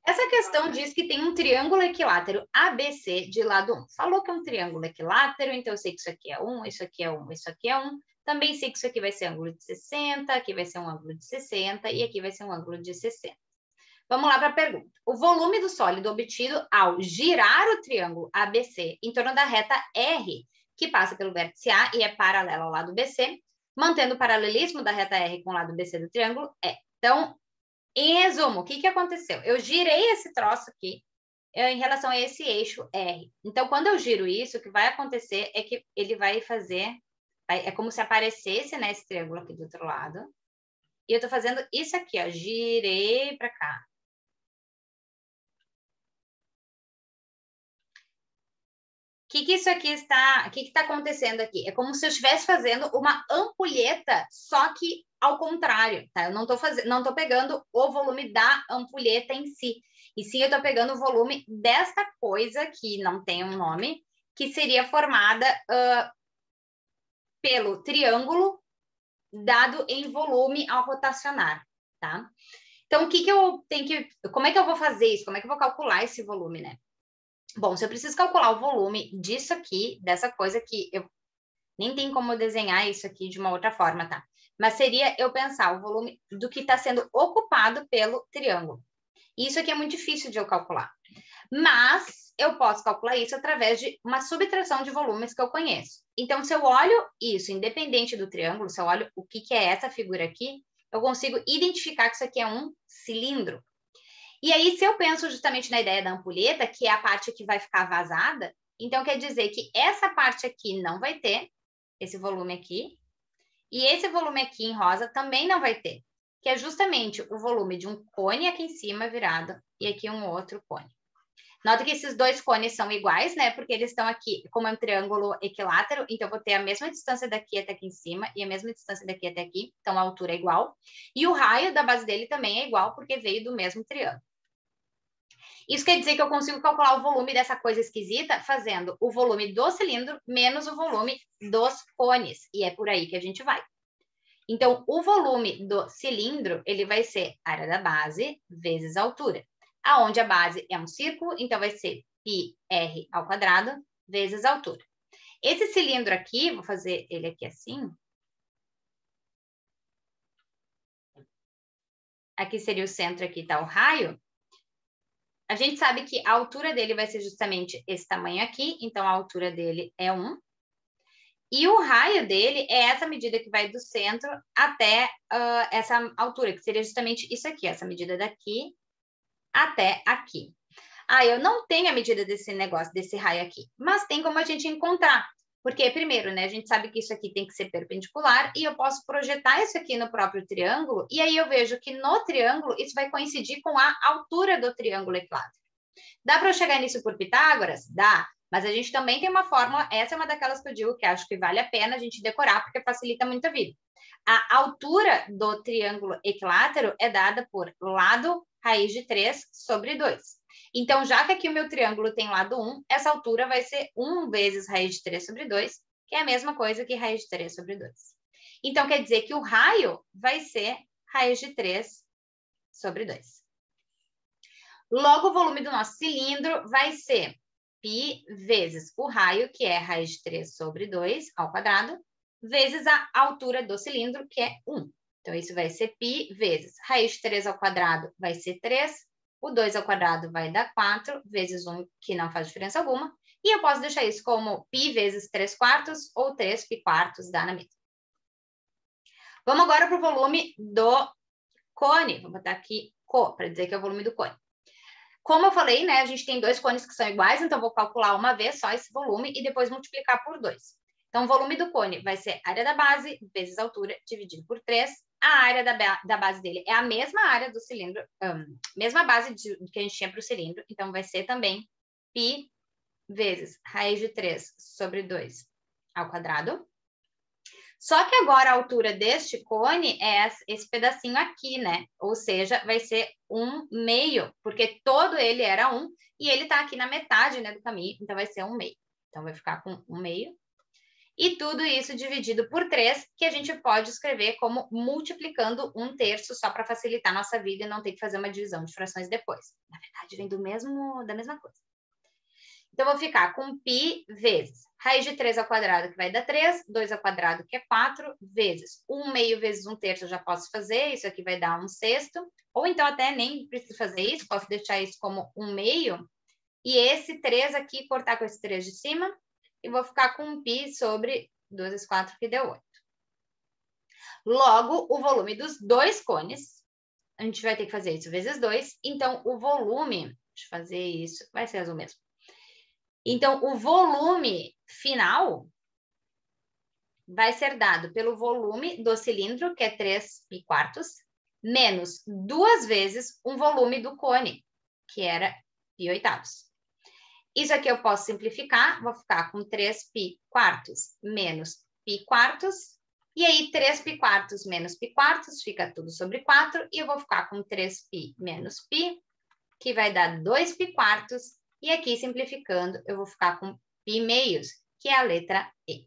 Essa questão diz que tem um triângulo equilátero ABC de lado 1. Falou que é um triângulo equilátero, então eu sei que isso aqui é 1, isso aqui é 1, isso aqui é 1. Também sei que isso aqui vai ser ângulo de 60, aqui vai ser um ângulo de 60 e aqui vai ser um ângulo de 60. Vamos lá para a pergunta. O volume do sólido obtido ao girar o triângulo ABC em torno da reta R, que passa pelo vértice A e é paralela ao lado BC, mantendo o paralelismo da reta R com o lado BC do triângulo, é. Então, em resumo, o que aconteceu? Eu girei esse troço aqui em relação a esse eixo R. Então, quando eu giro isso, o que vai acontecer é que ele vai fazer... É como se aparecesse, né, esse triângulo aqui do outro lado. E eu tô fazendo isso aqui, ó. Girei para cá. O que isso aqui está... O que está acontecendo aqui? É como se eu estivesse fazendo uma ampulheta, só que ao contrário, tá? Eu não tô pegando o volume da ampulheta em si. E sim, eu tô pegando o volume desta coisa que não tem um nome, que seria formada pelo triângulo dado em volume ao rotacionar, tá? Então, o que eu tenho que... Como é que eu vou fazer isso? Como é que eu vou calcular esse volume, né? Bom, se eu preciso calcular o volume disso aqui, dessa coisa que eu... Nem tem como desenhar isso aqui de uma outra forma, tá? Mas seria eu pensar o volume do que está sendo ocupado pelo triângulo. Isso aqui é muito difícil de eu calcular. Mas eu posso calcular isso através de uma subtração de volumes que eu conheço. Então, se eu olho isso, independente do triângulo, se eu olho o que é essa figura aqui, eu consigo identificar que isso aqui é um cilindro. E aí, se eu penso justamente na ideia da ampulheta, que é a parte que vai ficar vazada, então quer dizer que essa parte aqui não vai ter, esse volume aqui, e esse volume aqui em rosa também não vai ter, que é justamente o volume de um cone aqui em cima virado e aqui um outro cone. Nota que esses dois cones são iguais, né? Porque eles estão aqui, como é um triângulo equilátero, então eu vou ter a mesma distância daqui até aqui em cima e a mesma distância daqui até aqui, então a altura é igual. E o raio da base dele também é igual, porque veio do mesmo triângulo. Isso quer dizer que eu consigo calcular o volume dessa coisa esquisita fazendo o volume do cilindro menos o volume dos cones. E é por aí que a gente vai. Então, o volume do cilindro, ele vai ser a área da base vezes a altura. Aonde a base é um círculo, então vai ser πr ao quadrado vezes a altura. Esse cilindro aqui, vou fazer ele aqui assim. Aqui seria o centro, aqui está o raio. A gente sabe que a altura dele vai ser justamente esse tamanho aqui, então a altura dele é 1. E o raio dele é essa medida que vai do centro até essa altura, que seria justamente isso aqui, essa medida daqui até aqui. Eu não tenho a medida desse negócio, desse raio aqui, mas tem como a gente encontrar. Porque, primeiro, né, a gente sabe que isso aqui tem que ser perpendicular e eu posso projetar isso aqui no próprio triângulo e aí eu vejo que no triângulo isso vai coincidir com a altura do triângulo equilátero. Dá para eu chegar nisso por Pitágoras? Dá. Mas a gente também tem uma fórmula, essa é uma daquelas que eu digo que acho que vale a pena a gente decorar, porque facilita muito a vida. A altura do triângulo equilátero é dada por lado raiz de 3 sobre 2. Então, já que aqui o meu triângulo tem lado 1, essa altura vai ser 1 vezes raiz de 3 sobre 2, que é a mesma coisa que raiz de 3 sobre 2. Então, quer dizer que o raio vai ser raiz de 3 sobre 2. Logo, o volume do nosso cilindro vai ser π vezes o raio, que é raiz de 3 sobre 2 ao quadrado, vezes a altura do cilindro, que é 1. Então, isso vai ser π vezes raiz de 3 ao quadrado vai ser 3, o 2 ao quadrado vai dar 4, vezes 1, que não faz diferença alguma. E eu posso deixar isso como π vezes 3 quartos ou 3 π quartos, dá na mesma. Vamos agora para o volume do cone. Vou botar aqui co, para dizer que é o volume do cone. Como eu falei, né, a gente tem dois cones que são iguais, então vou calcular uma vez só esse volume e depois multiplicar por 2. Então, o volume do cone vai ser a área da base vezes a altura dividido por 3. A área da base dele é a mesma área do cilindro, mesma base que a gente tinha para o cilindro, então vai ser também π vezes raiz de 3 sobre 2 ao quadrado. Só que agora a altura deste cone é esse pedacinho aqui, né? Ou seja, vai ser 1/2, porque todo ele era 1 e ele tá aqui na metade, né, do caminho, então vai ser 1/2. Então vai ficar com 1/2. E tudo isso dividido por 3, que a gente pode escrever como multiplicando 1/3 só para facilitar a nossa vida e não ter que fazer uma divisão de frações depois. Na verdade, vem da mesma coisa. Então, eu vou ficar com π vezes raiz de 3 ao quadrado, que vai dar 3, 2 ao quadrado, que é 4, vezes 1/2 vezes 1/3 eu já posso fazer, isso aqui vai dar 1/6, ou então até nem preciso fazer isso, posso deixar isso como 1/2, e esse 3 aqui, cortar com esse 3 de cima, e vou ficar com π sobre 2 vezes 4, que deu 8. Logo, o volume dos dois cones, a gente vai ter que fazer isso vezes 2, então o volume, deixa eu fazer isso, vai ser azul mesmo. Então, o volume final vai ser dado pelo volume do cilindro, que é 3π4, menos 2 vezes o volume do cone, que era π8. Isso aqui eu posso simplificar, vou ficar com 3π4 menos π4, e aí 3π4 menos π4 fica tudo sobre 4, e eu vou ficar com 3π menos π, que vai dar 2π4, e aqui simplificando eu vou ficar com π meios, que é a letra E.